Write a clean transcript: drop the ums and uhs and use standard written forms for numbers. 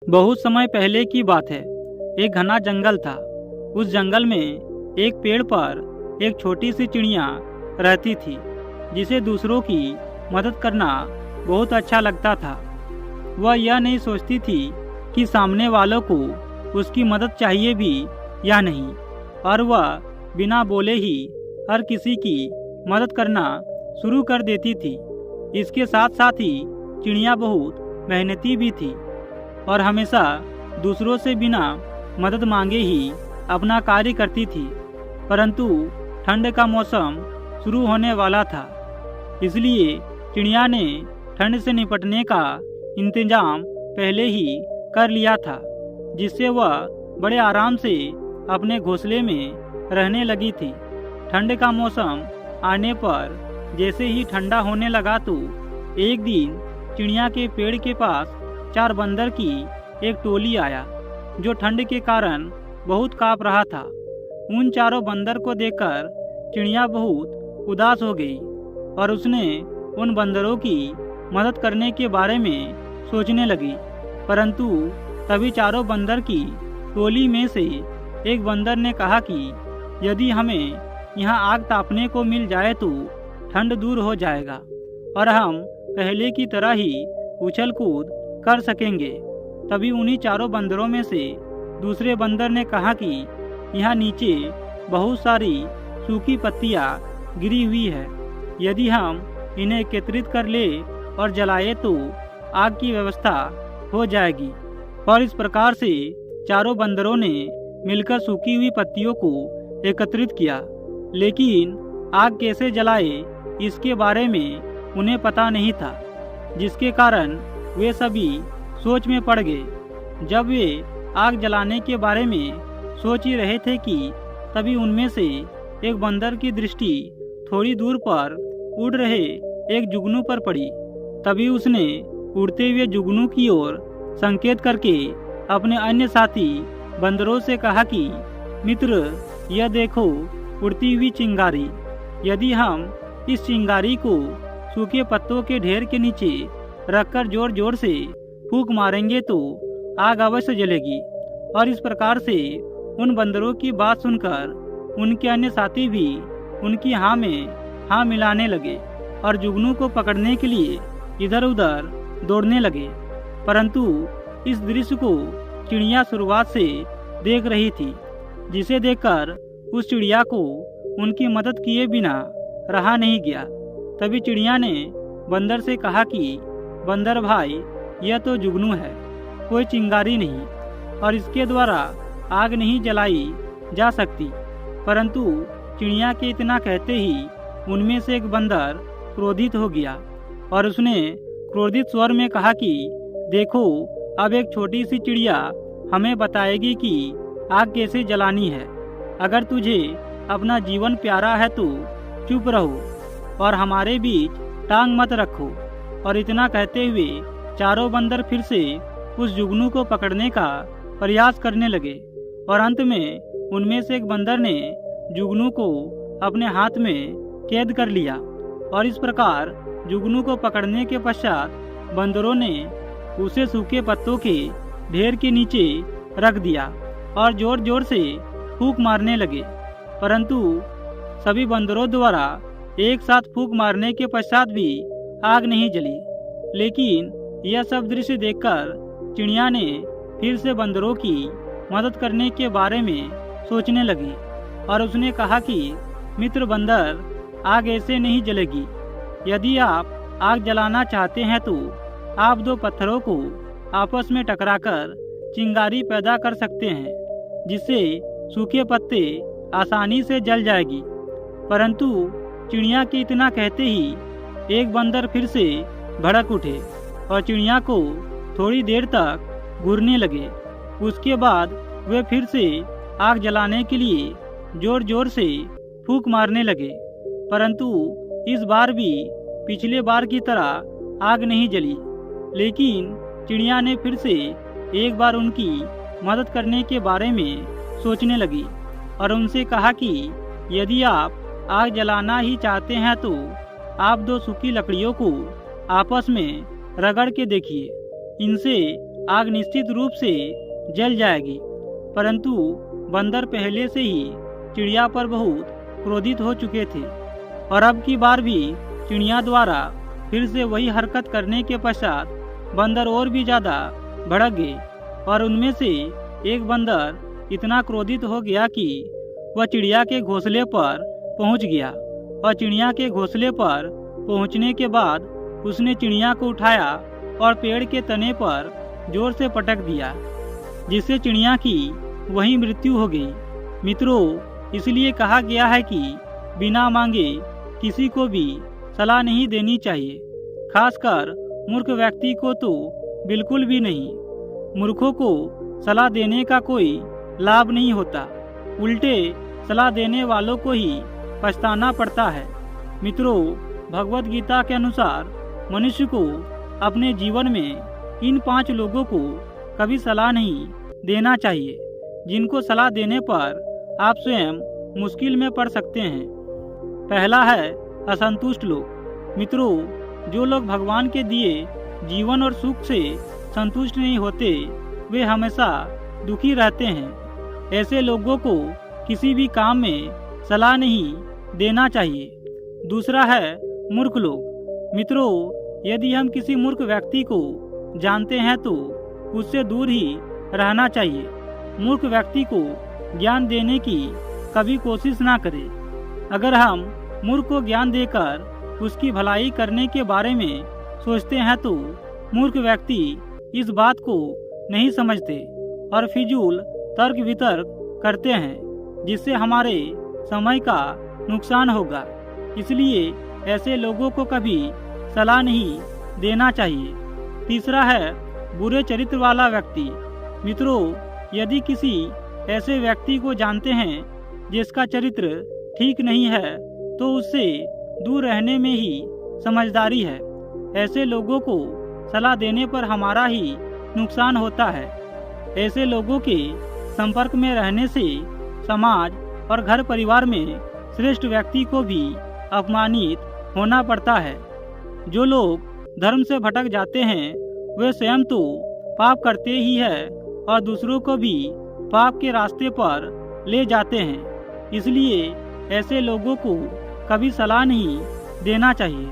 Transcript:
बहुत समय पहले की बात है। एक घना जंगल था। उस जंगल में एक पेड़ पर एक छोटी सी चिड़िया रहती थी, जिसे दूसरों की मदद करना बहुत अच्छा लगता था। वह यह नहीं सोचती थी कि सामने वालों को उसकी मदद चाहिए भी या नहीं, और वह बिना बोले ही हर किसी की मदद करना शुरू कर देती थी। इसके साथ साथ ही चिड़िया बहुत मेहनती भी थी और हमेशा दूसरों से बिना मदद मांगे ही अपना कार्य करती थी। परंतु ठंड का मौसम शुरू होने वाला था, इसलिए चिड़िया ने ठंड से निपटने का इंतजाम पहले ही कर लिया था, जिससे वह बड़े आराम से अपने घोंसले में रहने लगी थी। ठंड का मौसम आने पर जैसे ही ठंडा होने लगा तो एक दिन चिड़िया के पेड़ के पास 4 बंदर की एक टोली आया, जो ठंड के कारण बहुत कांप रहा था। उन चारों बंदर को देखकर चिड़िया बहुत उदास हो गई और उसने उन बंदरों की मदद करने के बारे में सोचने लगी। परंतु तभी चारों बंदर की टोली में से एक बंदर ने कहा कि यदि हमें यहाँ आग तापने को मिल जाए तो ठंड दूर हो जाएगा और हम पहले की तरह ही उछल कूद कर सकेंगे। तभी उन्हीं चारों बंदरों में से दूसरे बंदर ने कहा कि यहाँ नीचे बहुत सारी सूखी पत्तियाँ गिरी हुई है, यदि हम इन्हें एकत्रित कर ले और जलाए तो आग की व्यवस्था हो जाएगी। और इस प्रकार से चारों बंदरों ने मिलकर सूखी हुई पत्तियों को एकत्रित किया, लेकिन आग कैसे जलाए इसके बारे में उन्हें पता नहीं था, जिसके कारण वे सभी सोच में पड़ गए। जब वे आग जलाने के बारे में सोच ही रहे थे कि तभी उनमें से एक बंदर की दृष्टि थोड़ी दूर पर उड़ रहे एक जुगनू पर पड़ी। तभी उसने उड़ते हुए जुगनू की ओर संकेत करके अपने अन्य साथी बंदरों से कहा कि मित्र, यह देखो उड़ती हुई चिंगारी। यदि हम इस चिंगारी को सूखे पत्तों के ढेर के नीचे रखकर जोर जोर से फूंक मारेंगे तो आग अवश्य जलेगी। और इस प्रकार से उन बंदरों की बात सुनकर उनके अन्य साथी भी उनकी हाँ में हाँ मिलाने लगे और जुगनू को पकड़ने के लिए इधर उधर दौड़ने लगे। परंतु इस दृश्य को चिड़िया शुरुआत से देख रही थी, जिसे देखकर उस चिड़िया को उनकी मदद किए बिना रहा नहीं गया। तभी चिड़िया ने बंदर से कहा कि बंदर भाई, यह तो जुगनू है, कोई चिंगारी नहीं और इसके द्वारा आग नहीं जलाई जा सकती। परंतु चिड़िया के इतना कहते ही उनमें से एक बंदर क्रोधित हो गया और उसने क्रोधित स्वर में कहा कि देखो, अब एक छोटी सी चिड़िया हमें बताएगी कि आग कैसे जलानी है। अगर तुझे अपना जीवन प्यारा है तो चुप रहो और हमारे बीच टांग मत रखो। और इतना कहते हुए चारों बंदर फिर से उस जुगनू को पकड़ने का प्रयास करने लगे और अंत में उनमें से एक बंदर ने जुगनू को अपने हाथ में कैद कर लिया। और इस प्रकार जुगनू को पकड़ने के पश्चात बंदरों ने उसे सूखे पत्तों के ढेर के नीचे रख दिया और जोर जोर से फूंक मारने लगे। परंतु सभी बंदरों द्वारा एक साथ फूंक मारने के पश्चात भी आग नहीं जली। लेकिन यह सब दृश्य देखकर चिड़िया ने फिर से बंदरों की मदद करने के बारे में सोचने लगी और उसने कहा कि मित्र बंदर, आग ऐसे नहीं जलेगी। यदि आप आग जलाना चाहते हैं तो आप 2 पत्थरों को आपस में टकराकर चिंगारी पैदा कर सकते हैं, जिससे सूखे पत्ते आसानी से जल जाएगी। परंतु चिड़िया के इतना कहते ही एक बंदर फिर से भड़क उठे और चिड़िया को थोड़ी देर तक घूरने लगे। उसके बाद वे फिर से आग जलाने के लिए जोर जोर से फूंक मारने लगे। परंतु इस बार भी पिछले बार की तरह आग नहीं जली। लेकिन चिड़िया ने फिर से एक बार उनकी मदद करने के बारे में सोचने लगी और उनसे कहा कि यदि आप आग जलाना ही चाहते हैं तो आप 2 सूखी लकड़ियों को आपस में रगड़ के देखिए, इनसे आग निश्चित रूप से जल जाएगी। परंतु बंदर पहले से ही चिड़िया पर बहुत क्रोधित हो चुके थे और अब की बार भी चिड़िया द्वारा फिर से वही हरकत करने के पश्चात बंदर और भी ज़्यादा भड़क गए और उनमें से एक बंदर इतना क्रोधित हो गया कि वह चिड़िया के घोंसले पर पहुंच गया और चिड़िया के घोंसले पर पहुंचने के बाद उसने चिड़िया को उठाया और पेड़ के तने पर जोर से पटक दिया, जिससे चिड़िया की वहीं मृत्यु हो गई। मित्रों, इसलिए कहा गया है कि बिना मांगे किसी को भी सलाह नहीं देनी चाहिए, खासकर मूर्ख व्यक्ति को तो बिल्कुल भी नहीं। मूर्खों को सलाह देने का कोई लाभ नहीं होता, उल्टे सलाह देने वालों को ही पछताना पड़ता है। मित्रों, भगवत गीता के अनुसार मनुष्य को अपने जीवन में इन 5 लोगों को कभी सलाह नहीं देना चाहिए, जिनको सलाह देने पर आप स्वयं मुश्किल में पड़ सकते हैं। पहला है असंतुष्ट लोग। मित्रों, जो लोग भगवान के दिए जीवन और सुख से संतुष्ट नहीं होते, वे हमेशा दुखी रहते हैं। ऐसे लोगों को किसी भी काम में सलाह नहीं देना चाहिए। दूसरा है मूर्ख लोग। मित्रों, यदि हम किसी मूर्ख व्यक्ति को जानते हैं तो उससे दूर ही रहना चाहिए। मूर्ख व्यक्ति को ज्ञान देने की कभी कोशिश ना करें। अगर हम मूर्ख को ज्ञान देकर उसकी भलाई करने के बारे में सोचते हैं तो मूर्ख व्यक्ति इस बात को नहीं समझते और फिजूल तर्क वितर्क करते हैं, जिससे हमारे समय का नुकसान होगा। इसलिए ऐसे लोगों को कभी सलाह नहीं देना चाहिए। तीसरा है बुरे चरित्र वाला व्यक्ति। मित्रों, यदि किसी ऐसे व्यक्ति को जानते हैं जिसका चरित्र ठीक नहीं है तो उससे दूर रहने में ही समझदारी है। ऐसे लोगों को सलाह देने पर हमारा ही नुकसान होता है। ऐसे लोगों के संपर्क में रहने से समाज और घर परिवार में श्रेष्ठ व्यक्ति को भी अपमानित होना पड़ता है। जो लोग धर्म से भटक जाते हैं वे स्वयं तो पाप करते ही है और दूसरों को भी पाप के रास्ते पर ले जाते हैं। इसलिए ऐसे लोगों को कभी सलाह नहीं देना चाहिए।